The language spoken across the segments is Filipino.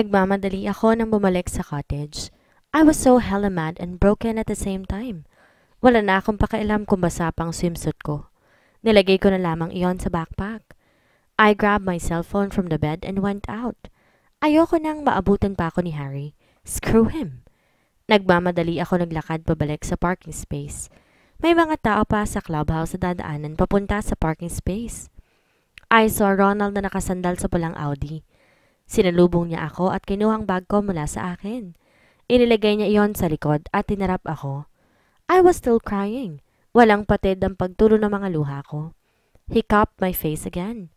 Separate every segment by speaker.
Speaker 1: Nagmamadali ako nang bumalik sa cottage. I was so hella mad and broken at the same time. Wala na akong pakialam kung basa pang swimsuit ko. Nilagay ko na lamang iyon sa backpack. I grabbed my cell phone from the bed and went out. Ayoko nang maabutan pa ako ni Harry. Screw him. Nagmamadali ako naglakad pabalik sa parking space. May mga tao pa sa clubhouse na dadaanan papunta sa parking space. I saw Ronald na nakasandal sa pulang Audi. Sinalubong niya ako at kinuhang bag ko mula sa akin. Inilagay niya iyon sa likod at tinarap ako. I was still crying. Walang patid ang pagtulo ng mga luha ko. He cupped my face again.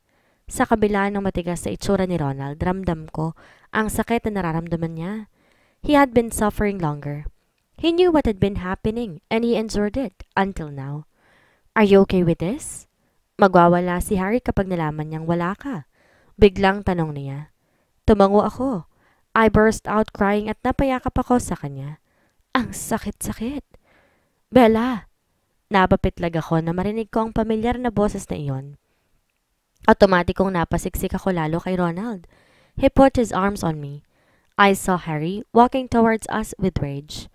Speaker 1: Sa kabila ng matigas sa itsura ni Ronald, ramdam ko ang sakit na nararamdaman niya. He had been suffering longer. He knew what had been happening and he endured it until now. Are you okay with this? Magwawala si Harry kapag nalaman niyang wala ka. Biglang tanong niya. Tumango ako. I burst out crying at napayakap ako sa kanya. Ang sakit-sakit. Bella! Napapitlag ako na marinig ko ang pamilyar na boses na iyon. Otomatikong napasiksik ako lalo kay Ronald. He put his arms on me. I saw Harry walking towards us with rage.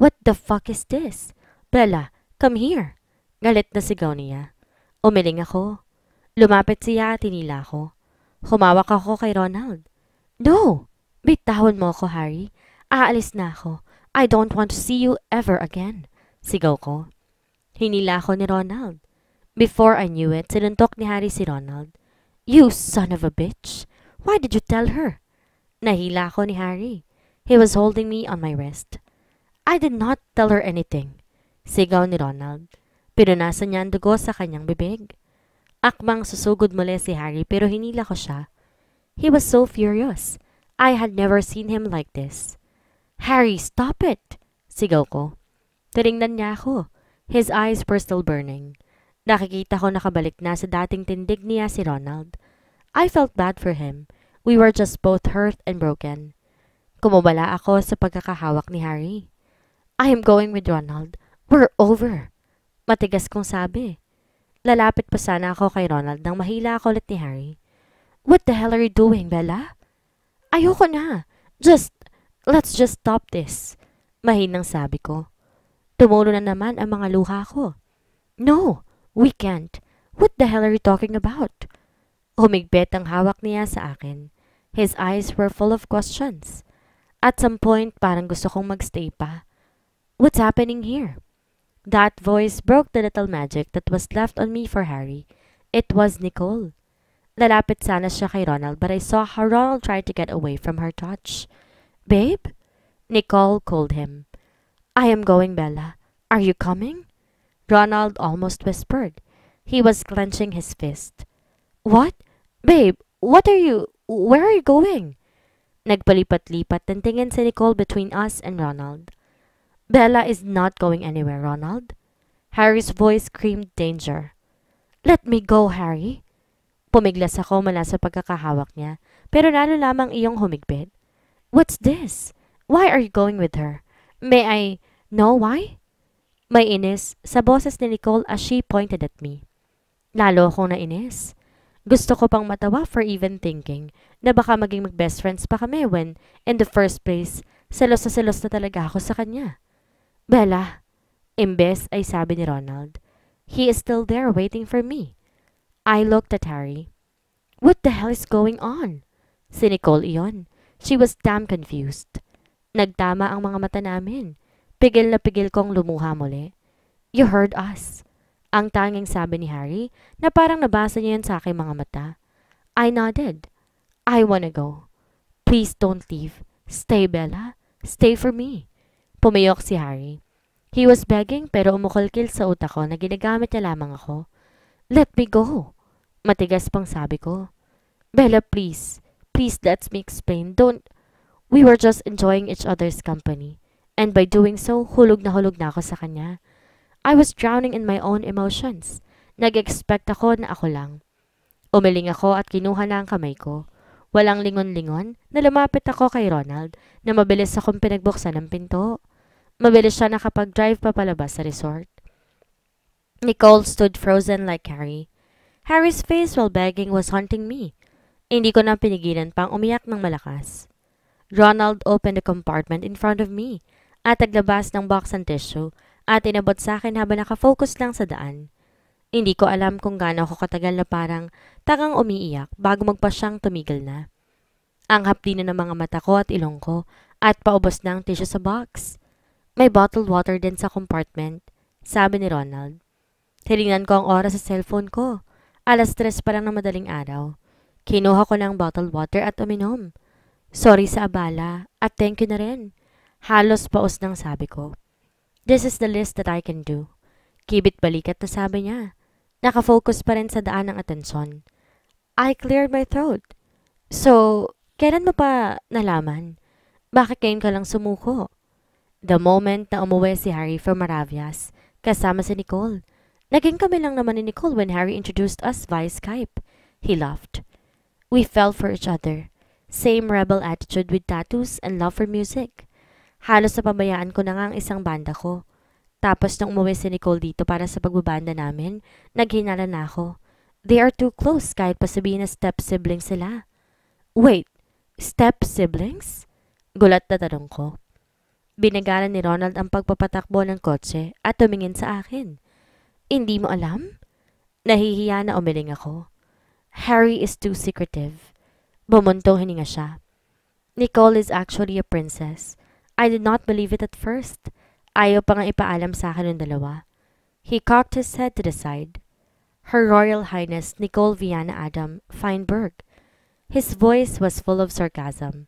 Speaker 1: What the fuck is this? Bella, come here. Galit na sigaw niya. Umiling ako. Lumapit siya at tinila ko. Humawak ako kay Ronald. No! Bitawan mo ako, Harry. Aalis na ako. I don't want to see you ever again. Sigaw ko. Hinila ako ni Ronald. Before I knew it, sinuntok ni Harry si Ronald. You son of a bitch! Why did you tell her? Nahila ako ni Harry. He was holding me on my wrist. I did not tell her anything. Sigaw ni Ronald. Pinunasan niya ang dugo sa kanyang bibig. Akmang susugod muli si Harry pero hinila ko siya. He was so furious. I had never seen him like this. Harry, stop it! Sigaw ko. Tinignan niya ako. His eyes were still burning. Nakikita ko nakabalik na sa dating tindig niya si Ronald. I felt bad for him. We were just both hurt and broken. Kumubala ako sa pagkakahawak ni Harry. I am going with Ronald. We're over. Matigas kong sabi. Lalapit pa sana ako kay Ronald nang mahila ako ulit ni Harry. What the hell are you doing, Bella? Ayoko na. Let's just stop this. Mahinang sabi ko. Tumulo na naman ang mga luha ko. No, we can't. What the hell are you talking about? Humigpit ang hawak niya sa akin. His eyes were full of questions. At some point, parang gusto kong magstay pa. What's happening here? That voice broke the little magic that was left on me for Harry. It was Nicole. Lalapit sana siya kay Ronald but I saw how Ronald tried to get away from her touch. Babe? Nicole called him. I am going, Bella. Are you coming? Ronald almost whispered. He was clenching his fist. What? Babe, where are you going? Nagpalipat-lipat ng tingin si Nicole between us and Ronald. Bella is not going anywhere, Ronald. Harry's voice screamed danger. Let me go, Harry. Pumiglas ako mula sa pagkakahawak niya, pero lalo lamang iyong humigpit. What's this? Why are you going with her? May I know why? May inis sa boses ni Nicole as she pointed at me. Lalo akong nainis. Gusto ko pang matawa for even thinking na baka maging mag-best friends pa kami when, in the first place, selos na talaga ako sa kanya. Bella, imbes ay sabi ni Ronald. He is still there waiting for me. I looked at Harry. What the hell is going on? Si Nicole iyon. She was damn confused. Nagtama ang mga mata namin. Pigil na pigil kong lumuha muli. You heard us. Ang tanging sabi ni Harry na parang nabasa niya yun sa aking mga mata. I nodded. I wanna go. Please don't leave. Stay, Bella. Stay for me. Pumiyok si Harry. He was begging pero umukulkil sa utak ko na ginagamit niya lamang ako. Let me go. Matigas pang sabi ko. Bella, please. Please let me explain. Don't. We were just enjoying each other's company. And by doing so, hulog na ako sa kanya. I was drowning in my own emotions. Nag-expect ako na ako lang. Umiling ako at kinuha na ang kamay ko. Walang lingon-lingon na lumapit ako kay Ronald na mabilis akong pinagbuksan ng pinto. Mabilis siya nakapag-drive pa palabas sa resort. Nicole stood frozen like Harry. Harry's face while begging was haunting me. Hindi ko na pinigilan pang umiyak ng malakas. Ronald opened the compartment in front of me at naglabas ng box ng tissue at inabot sa akin habang nakafocus lang sa daan. Hindi ko alam kung gaano ako katagal na parang tangang umiiyak bago magpasyang tumigil na. Ang hapdi na ng mga mata ko at ilong ko at paubos na ang tissue sa box. May bottled water din sa compartment, sabi ni Ronald. Tinignan ko ang oras sa cellphone ko. 3:00 pa lang ng madaling araw. Kinuha ko ng bottled water at uminom. Sorry sa abala at thank you na rin. Halos paos ng sabi ko. This is the least that I can do. Kibit balikat na sabi niya. Nakafocus pa rin sa daan ng atensyon. I cleared my throat. So, kailan mo pa nalaman? Bakit ngayon ka lang sumuko? The moment na umuwi si Harry from Maravias, kasama si Nicole. Naging kami lang naman ni Nicole when Harry introduced us via Skype. He laughed. We fell for each other. Same rebel attitude with tattoos and love for music. Halos napabayaan ko na nga ang isang banda ko. Tapos nung umuwi si Nicole dito para sa pagbabanda namin, naghinala na ako. They are too close kahit pa sabihin na step-siblings sila. Wait, step-siblings? Gulat na tanong ko. Binagalan ni Ronald ang pagpapatakbo ng kotse at tumingin sa akin. Hindi mo alam? Nahihiya na umiling ako. Harry is too secretive. Bumuntong hininga siya. Nicole is actually a princess. I did not believe it at first. Ayaw pa nga ipaalam sa akin ng dalawa. He cocked his head to the side. Her Royal Highness Nicole Viana Adam Feinberg. His voice was full of sarcasm.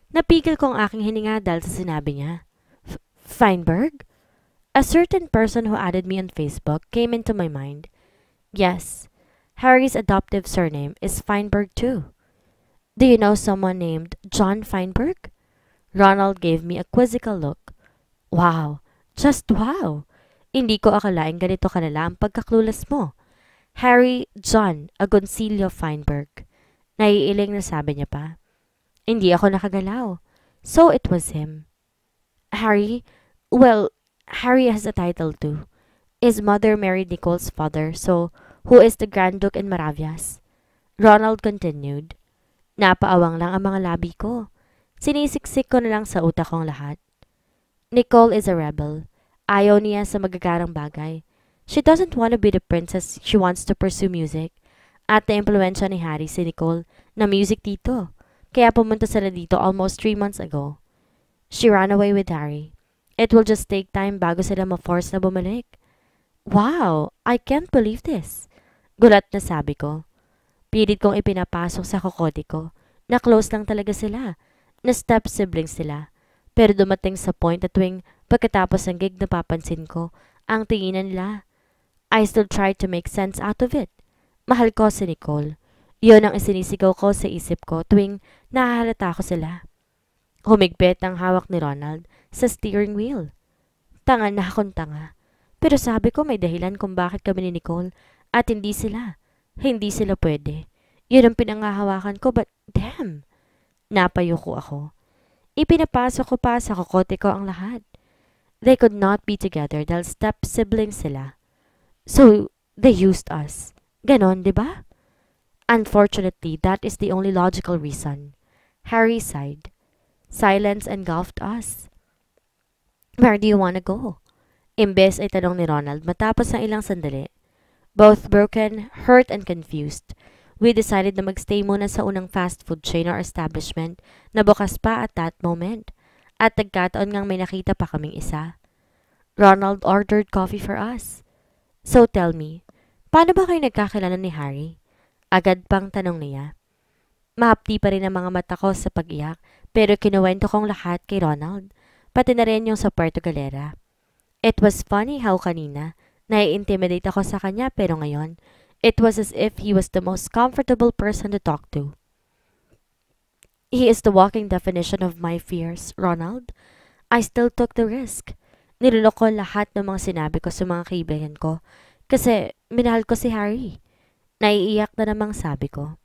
Speaker 1: Napigil ko ang aking hininga dahil sa sinabi niya. Feinberg? A certain person who added me on Facebook came into my mind. Yes, Harry's adoptive surname is Feinberg too. Do you know someone named John Feinberg? Ronald gave me a quizzical look. Wow, just wow. Hindi ko akalaing ganito kalala ang pagkaklulas mo. Harry John Agoncillo Feinberg. Naiiling na sabi niya pa. Hindi ako nakagalaw. So it was him. Harry? Well, Harry has a title too. His mother married Nicole's father, so who is the Grand Duke in Maravias? Ronald continued. Napaawang lang ang mga labi ko. Sinisiksik ko na lang sa utak kong lahat. Nicole is a rebel. Ayaw niya sa magagarang bagay. She doesn't want to be the princess, she wants to pursue music. At na-impluensya ni Harry si Nicole na music dito. Kaya pumunta sila dito almost 3 months ago. She ran away with Harry. It will just take time bago sila ma-force na bumalik. Wow, I can't believe this. Gulat na sabi ko. Pilit kong ipinapasok sa kokote ko na close lang talaga sila, na step-siblings sila. Pero dumating sa point na tuwing pagkatapos ng gig napapansin ko ang tinginan nila. I still try to make sense out of it. Mahal ko si Nicole. Yun ang isinisigaw ko sa isip ko tuwing nahahalata ko sila. Humigpit ang hawak ni Ronald sa steering wheel. Tanga na akong tanga. Pero sabi ko may dahilan kung bakit kami ni Nicole at hindi sila. Hindi sila pwede. Yun ang pinangahawakan ko but damn. Napayuko ako. Ipinapasok ko pa sa kokote ko ang lahat. They could not be together dahil step-siblings sila. So, they used us. Ganon, di ba? Unfortunately, that is the only logical reason. Harry sighed. Silence engulfed us. Where do you wanna go? Imbes ay tanong ni Ronald matapos ng ilang sandali. Both broken, hurt, and confused, we decided na magstay muna sa unang fast food chain or establishment na bukas pa at that moment. At nagkataon ngang may nakita pa kaming isa. Ronald ordered coffee for us. So tell me, paano ba kayo nagkakilala ni Harry? Agad pang tanong niya. Mahapdi pa rin ang mga mata ko sa pag-iyak pero kinuwento kong lahat kay Ronald, pati na rin yung sa Puerto Galera. It was funny how kanina, nai-intimidate ako sa kanya pero ngayon, it was as if he was the most comfortable person to talk to. He is the walking definition of my fears, Ronald. I still took the risk. Nilolok ko lahat ng mga sinabi ko sa mga kaibigan ko kasi minahal ko si Harry. Naiiyak na namang sabi ko.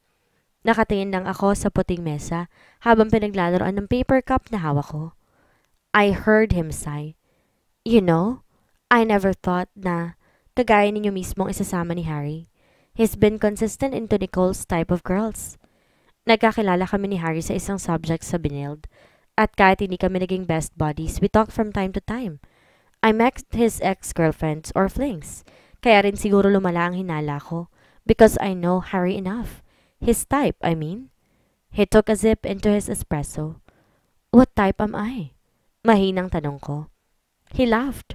Speaker 1: Nakatingin lang ako sa puting mesa habang pinaglalaroan ng paper cup na hawak ko. I heard him sigh. You know, I never thought na kagaya ninyo mismong isasama ni Harry. He's been consistent into Nicole's type of girls. Nagkakilala kami ni Harry sa isang subject sa Binild. At kahit hindi kami naging best buddies, we talk from time to time. I met his ex-girlfriends or flings. Kaya rin siguro lumala ang hinala ko. Because I know Harry enough. His type, I mean. He took a sip into his espresso. What type am I? Mahinang tanong ko. He laughed.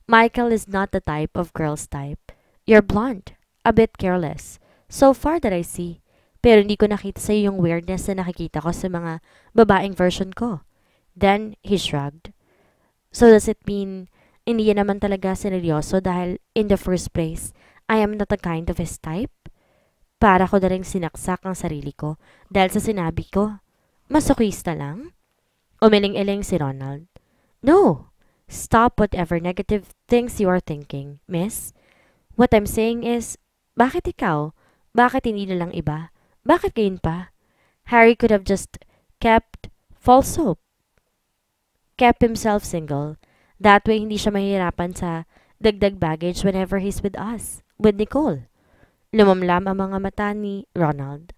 Speaker 1: Michael is not the type of girl's type. You're blonde. A bit careless. So far that I see. Pero hindi ko nakita sa yung weirdness na nakikita ko sa mga babaeng version ko. Then, he shrugged. So does it mean hindi yan naman talaga sineryoso dahil in the first place, I am not the kind of his type? Para ko na rin sinaksak ang sarili ko dahil sa sinabi ko, masochista lang? Umiling-iling si Ronald. No! Stop whatever negative things you are thinking, miss. What I'm saying is, bakit ikaw? Bakit hindi na lang iba? Bakit gayon pa? Harry could have just kept false hope. Kept himself single. That way, hindi siya mahihirapan sa dagdag baggage whenever he's with us, with Nicole. Lumamlam ang mga mata ni Ronald.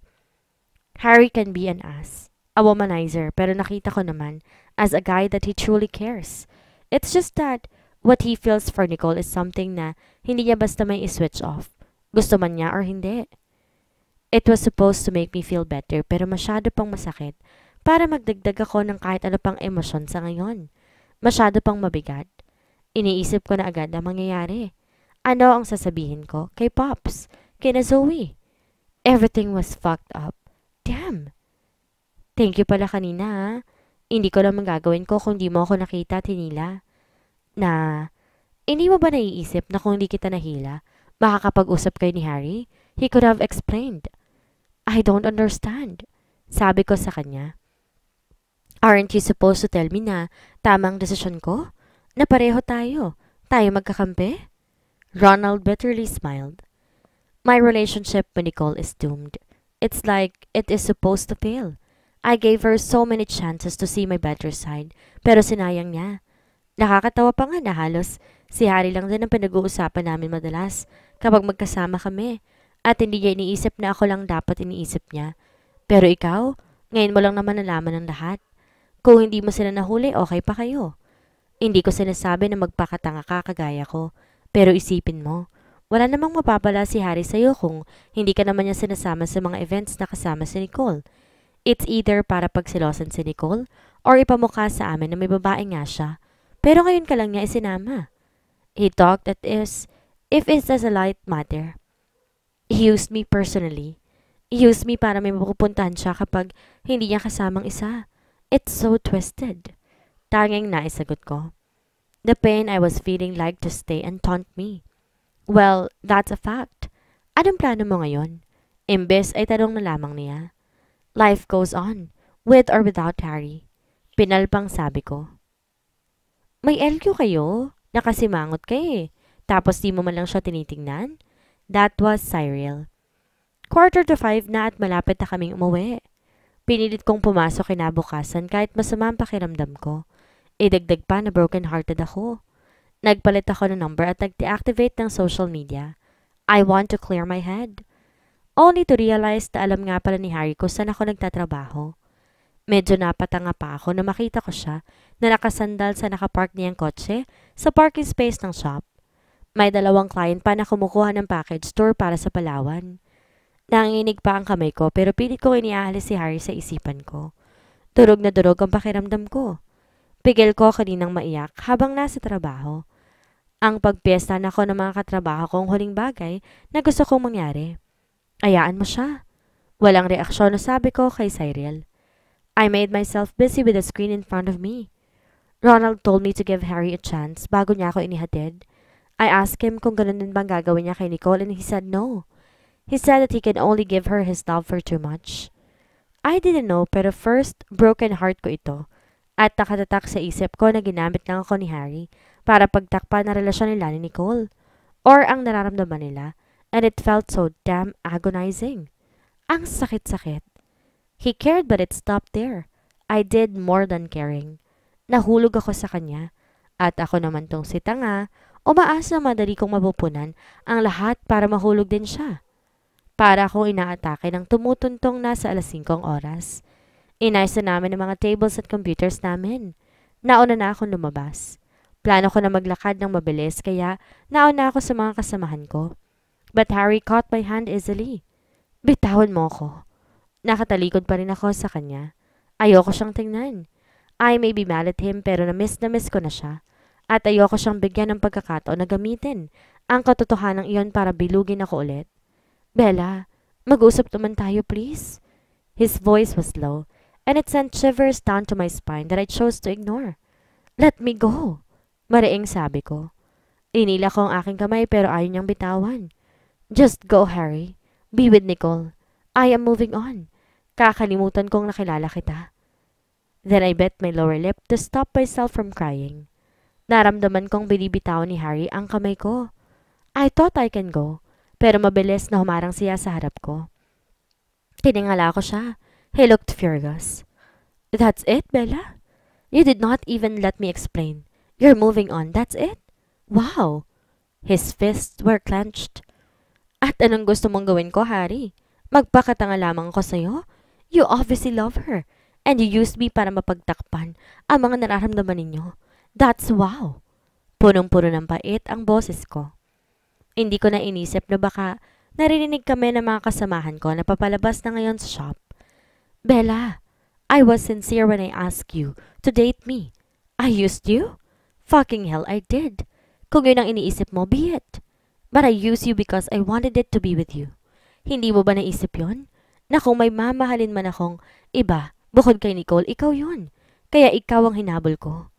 Speaker 1: Harry can be an ass, a womanizer, pero nakita ko naman as a guy that he truly cares. It's just that what he feels for Nicole is something na hindi niya basta may i-switch off. Gusto man niya or hindi. It was supposed to make me feel better pero masyado pang masakit para magdagdag ako ng kahit ano pang emosyon sa ngayon. Masyado pang mabigat. Iniisip ko na agad ang mangyayari. Ano ang sasabihin ko kay Pops, kina Zoe? Everything was fucked up. Damn! Thank you pala kanina ha. Hindi ko lang magagawin ko kung di mo ako nakita at hinila. Hindi mo ba naiisip na kung di kita nahila, makakapag-usap kayo ni Harry? He could have explained. I don't understand. Sabi ko sa kanya. Aren't you supposed to tell me na tamang desisyon ko? Na pareho tayo. Tayo magkakampi? Ronald bitterly smiled. My relationship with Nicole is doomed. It's like it is supposed to fail. I gave her so many chances to see my better side, pero sinayang niya. Nakakatawa pa nga na halos si Harry lang din ang pinag-uusapan namin madalas kapag magkasama kami at hindi niya iniisip na ako lang dapat iniisip niya. Pero ikaw, ngayon mo lang naman nalaman ng lahat. Kung hindi mo sila nahuli, okay pa kayo. Hindi ko sinasabi na magpakatanga ka kagaya ko. Pero isipin mo, wala namang mapapala si Harry sa'yo kung hindi ka naman niya sinasama sa mga events na kasama si Nicole. It's either para pagsilosan si Nicole or ipamukha sa amin na may babae nga siya. Pero ngayon ka lang niya isinama. He talked if it's as a light matter. He used me personally. He used me para may mapupuntahan siya kapag hindi niya kasamang isa. It's so twisted. Tanging naisagot ko. The pain I was feeling like to stay and taunt me. Well, that's a fact. Anong plano mo ngayon? Imbes ay tanong na lamang niya. Life goes on, with or without Harry. Pinalpang sabi ko. May LQ kayo? Nakasimangot ka eh. Tapos di mo man lang siya tinitingnan? That was Cyril. 4:45 na at malapit na kaming umuwi. Pinilit kong pumasok kinabukasan kahit masama ang pakiramdam ko. Idagdag pa na broken-hearted ako. Nagpalit ako ng number at nag-deactivate ng social media. I want to clear my head. Only to realize na alam nga pala ni Harry ko saan ako nagtatrabaho. Medyo napatanga pa ako na makita ko siya na nakasandal sa nakapark niyang kotse sa parking space ng shop. May 2 client pa na kumukuha ng package tour para sa Palawan. Nanginginig pa ang kamay ko pero pilit ko iniaalis si Harry sa isipan ko. Durog na durog ang pakiramdam ko. Pigil ko kaninang maiyak habang nasa trabaho. Ang pagpiesta na ko ng mga katrabaho kong huling bagay na gusto kong mangyari. Ayaan mo siya. Walang reaksyon na sabi ko kay Cyril. I made myself busy with the screen in front of me. Ronald told me to give Harry a chance bago niya ako inihatid. I asked him kung ganun din bang gagawin niya kay Nicole and he said no. He said that he can only give her his love for too much. I didn't know pero first, broken heart ko ito. At nakatatak sa isip ko na ginamit lang ako ni Harry para pagtakpan na relasyon nila ni Nicole. Or ang nararamdaman nila. And it felt so damn agonizing. Ang sakit-sakit. He cared but it stopped there. I did more than caring. Nahulog ako sa kanya. At ako naman tong si tanga, umaasa madali kong mapupunan ang lahat para mahulog din siya. Para akong inaatake ng tumutuntong na sa 5:00 oras. Inayos na namin ang mga tables at computers namin. Nauna na akong lumabas. Plano ko na maglakad ng mabilis kaya nauna ako sa mga kasamahan ko. But Harry caught my hand easily. Bitawan mo ko. Nakatalikod pa rin ako sa kanya. Ayoko siyang tingnan. I may be mad at him pero na miss ko na siya. At ayoko siyang bigyan ng pagkakataon na gamitin ang katotohanan iyon para bilugin ako ulit. Bella, mag-usap naman tayo please. His voice was low and it sent shivers down to my spine that I chose to ignore. Let me go. Mariing sabi ko. Inila ko ang aking kamay pero ayaw niyang bitawan. Just go, Harry. Be with Nicole. I am moving on. Kakalimutan kong nakilala kita. Then I bit my lower lip to stop myself from crying. Naramdaman kong binibitawan ni Harry ang kamay ko. I thought I can go, pero mabilis na humarang siya sa harap ko. Tiningala ko siya. He looked furious. That's it, Bella? You did not even let me explain. You're moving on, that's it? Wow! His fists were clenched. At anong gusto mong gawin ko, Harry? Magpakatanga lamang ko sa'yo? You obviously love her, and you used me para mapagtakpan ang mga nararamdaman ninyo. That's wow! Punong-puno ng pait ang boses ko. Hindi ko na inisip na baka naririnig kami ng mga kasamahan ko na papalabas na ngayon sa shop. Bella, I was sincere when I asked you to date me. I used you? Fucking hell, I did. Kung yun ang iniisip mo, be it. But I used you because I wanted it to be with you. Hindi mo ba naisip yon? Na kung may mamahalin man akong iba, bukod kay Nicole, ikaw yun. Kaya ikaw ang hinabol ko.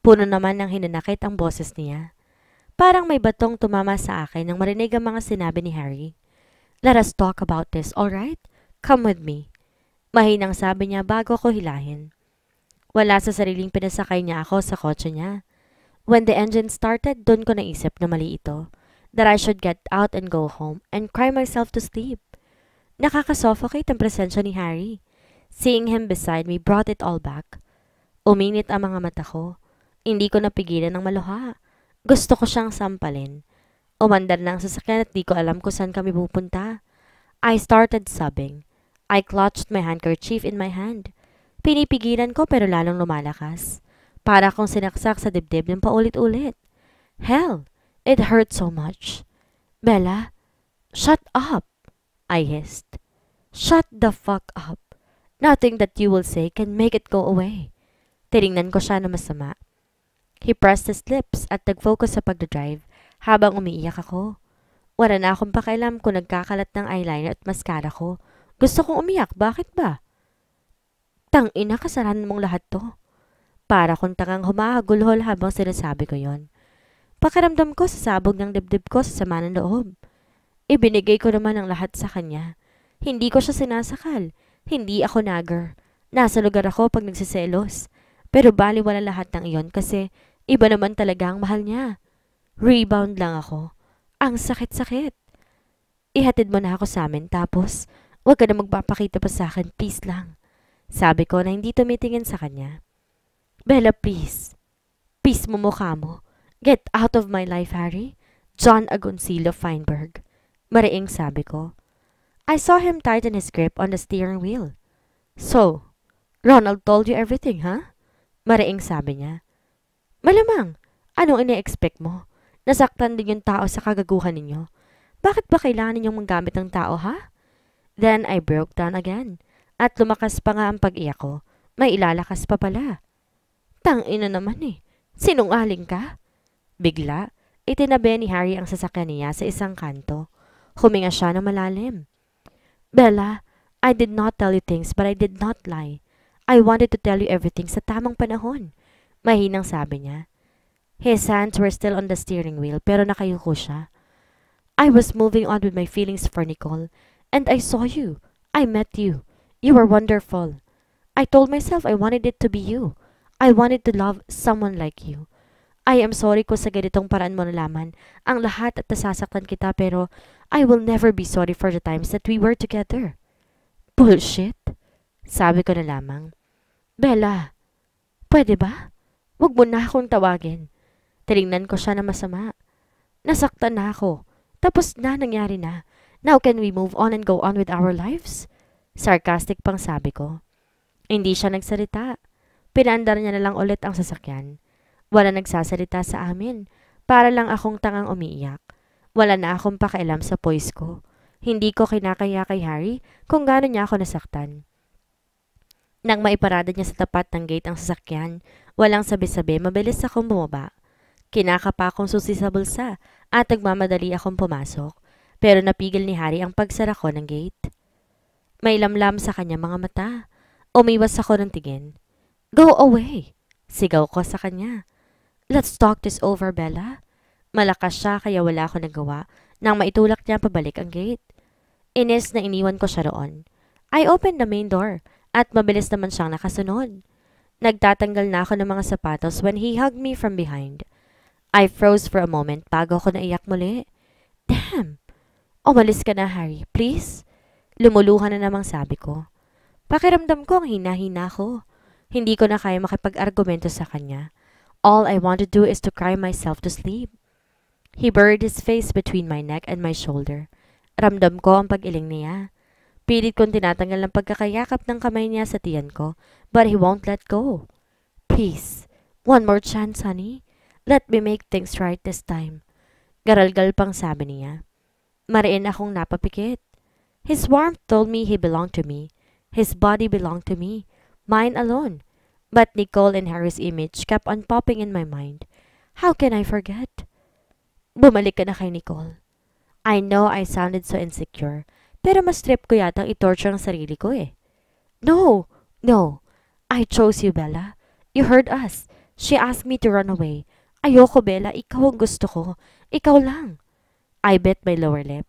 Speaker 1: Puno naman ng hinanakit ang boses niya. Parang may batong tumama sa akin nang marinig ang mga sinabi ni Harry. Let us talk about this, alright? Come with me. Mahinang sabi niya bago ko hilahin. Wala sa sariling pinasakay niya ako sa kotse niya. When the engine started, doon ko naisip na mali ito. That I should get out and go home and cry myself to sleep. Nakakasuffocate ang presensya ni Harry. Seeing him beside me brought it all back. Uminit ang mga mata ko. Hindi ko napigilan ng maluha. Gusto ko siyang sampalin. Umandar na ang sasakyan at di ko alam kung saan kami pupunta. I started sobbing. I clutched my handkerchief in my hand. Pinipigilan ko pero lalong lumalakas. Para akong sinaksak sa dibdib ng paulit-ulit. Hell, it hurt so much. Bella, shut up, I hissed. Shut the fuck up. Nothing that you will say can make it go away. Tiningnan ko siya na masama. He pressed his lips at nag-focus sa pagdadrive habang umiiyak ako. Wala na akong pakialam kung nagkakalat ng eyeliner at mascara ko. Gusto kong umiyak, bakit ba? Tangina, kasalanan mong lahat to. Para kong tangang humahagulhol habang sinasabi ko yon. Pakiramdam ko sa sabog ng dibdib ko sa sama ng loob. Ibinigay ko naman ang lahat sa kanya. Hindi ko siya sinasakal. Hindi ako nagger. Nasa lugar ako pag nagsiselos. Pero baliwala lahat ng iyon kasi iba naman talaga ang mahal niya. Rebound lang ako. Ang sakit-sakit. Ihatid mo na ako sa amin tapos huwag ka na magpapakita pa sa akin, please lang. Sabi ko na hindi tumitingin sa kanya. Bella, please. Peace mo mukha mo. Get out of my life, Harry. John Agoncillo Feinberg. Mariing sabi ko. I saw him tighten his grip on the steering wheel. So, Ronald told you everything, huh? Mariing sabi niya. Malamang, anong ine-expect mo? Nasaktan din yung tao sa kagaguhan ninyo. Bakit ba kailangan ninyong manggamit ng tao, ha? Then I broke down again. At lumakas pa nga ang pag-iyak ko. May ilalakas pa pala. Tangina naman eh. Sinungaling ka? Bigla, itinabi ni Harry ang sasakyan niya sa isang kanto. Huminga siya ng malalim. Bella, I did not tell you things but I did not lie. I wanted to tell you everything sa tamang panahon. Mahinang sabi niya. His hands were still on the steering wheel pero nakayuko siya. I was moving on with my feelings for Nicole and I saw you. I met you. You were wonderful. I told myself I wanted it to be you. I wanted to love someone like you. I am sorry kung sa ganitong paraan mo nalaman ang lahat at nasasaktan kita pero I will never be sorry for the times that we were together. Bullshit. Sabi ko na lamang. Bella, pwede ba? Huwag mo na akong tawagin. Tinignan ko siya na masama. Nasaktan na ako. Tapos na nangyari na. Now can we move on and go on with our lives? Sarcastic pang sabi ko. Hindi siya nagsalita. Pinaandar niya na lang ulit ang sasakyan. Wala nagsasalita sa amin. Para lang akong tangang umiiyak. Wala na akong pakialam sa poise ko. Hindi ko kinakaya kay Harry kung gaano niya ako nasaktan. Nang maiparada niya sa tapat ng gate ang sasakyan, walang sabi-sabi, mabilis akong bumaba. Kinakapa akong susi sa bulsa at nagmamadali akong pumasok. Pero napigil ni Harry ang pagsara ko ng gate. May lamlam sa kanya mga mata. Umiwas ako ng tingin. Go away! Sigaw ko sa kanya. Let's talk this over, Bella. Malakas siya kaya wala ako nagawa nang maitulak niya pabalik ang gate. Inis na iniwan ko siya roon. I opened the main door at mabilis naman siyang nakasunod. Nagtatanggal na ako ng mga sapatos when he hugged me from behind. I froze for a moment bago ako naiyak muli. Damn! Umalis ka na, Harry, please. Lumuluhan na namang sabi ko. Pakiramdam ko ang hina-hina ko. Hindi ko na kaya makipag-argumento sa kanya. All I want to do is to cry myself to sleep. He buried his face between my neck and my shoulder. Ramdam ko ang pag-iling niya. Pilit kong tinatanggal ng pagkakayakap ng kamay niya sa tiyan ko, but he won't let go. Please, one more chance, honey. Let me make things right this time. Garalgal pang sabi niya. Mariin akong napapikit. His warmth told me he belonged to me. His body belonged to me. Mine alone. But Nicole and Harry's image kept on popping in my mind. How can I forget? Bumalik ka na kay Nicole. I know I sounded so insecure, pero mas trip ko yatang i-torture ang sarili ko eh. No! No! I chose you, Bella. You heard us. She asked me to run away. Ayoko, Bella. Ikaw ang gusto ko. Ikaw lang. I bit my lower lip.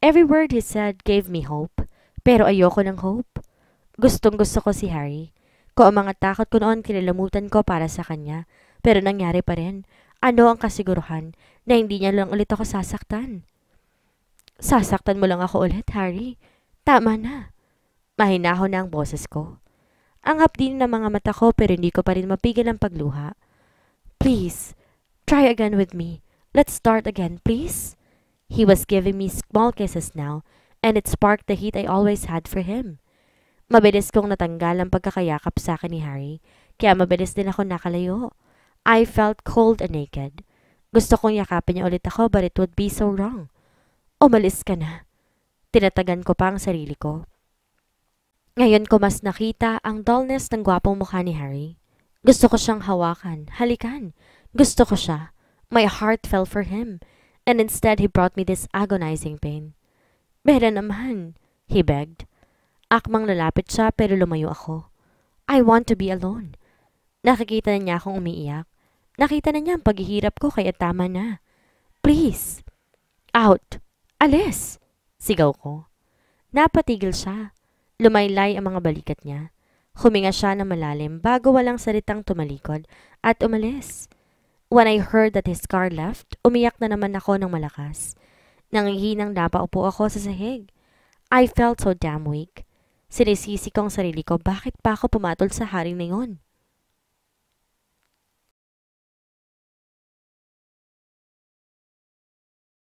Speaker 1: Every word he said gave me hope, pero ayoko ng hope. Gustong gusto ko si Harry. Kung ang mga takot ko noon kinalamutan ko para sa kanya, pero nangyari pa rin. Ano ang kasiguruhan na hindi niya lang ulit ako sasaktan? Sasaktan mo lang ako ulit, Harry. Tama na. Mahinahon na ang boses ko. Ang hapdi ng mga mata ko pero hindi ko pa rin mapigil ang pagluha. Please, try again with me. Let's start again, please. He was giving me small kisses now, and it sparked the heat I always had for him. Mabilis kong natanggal ang pagkakayakap sa akin ni Harry, kaya mabilis din ako nakalayo. I felt cold and naked. Gusto kong yakapin niya ulit ako but it would be so wrong. Umalis ka na. Tinatagan ko pa ang sarili ko. Ngayon ko mas nakita ang dullness ng gwapong mukha ni Harry. Gusto ko siyang hawakan, halikan. Gusto ko siya. My heart fell for him, and instead he brought me this agonizing pain. Bella naman, he begged. Akmang lalapit siya pero lumayo ako. I want to be alone. Nakikita na niya akong umiiyak. Nakita na niya ang paghihirap ko kaya tama na. Please. Out. Alis. Sigaw ko. Napatigil siya. Lumaylay ang mga balikat niya. Huminga siya ng malalim bago walang salitang tumalikod at umalis. When I heard that his car left, umiyak na naman ako ng malakas. Nangihinang napaupo ako sa sahig. I felt so damn weak. Sinisisi ko ang sarili ko bakit pa ako pumatol sa haring na yun.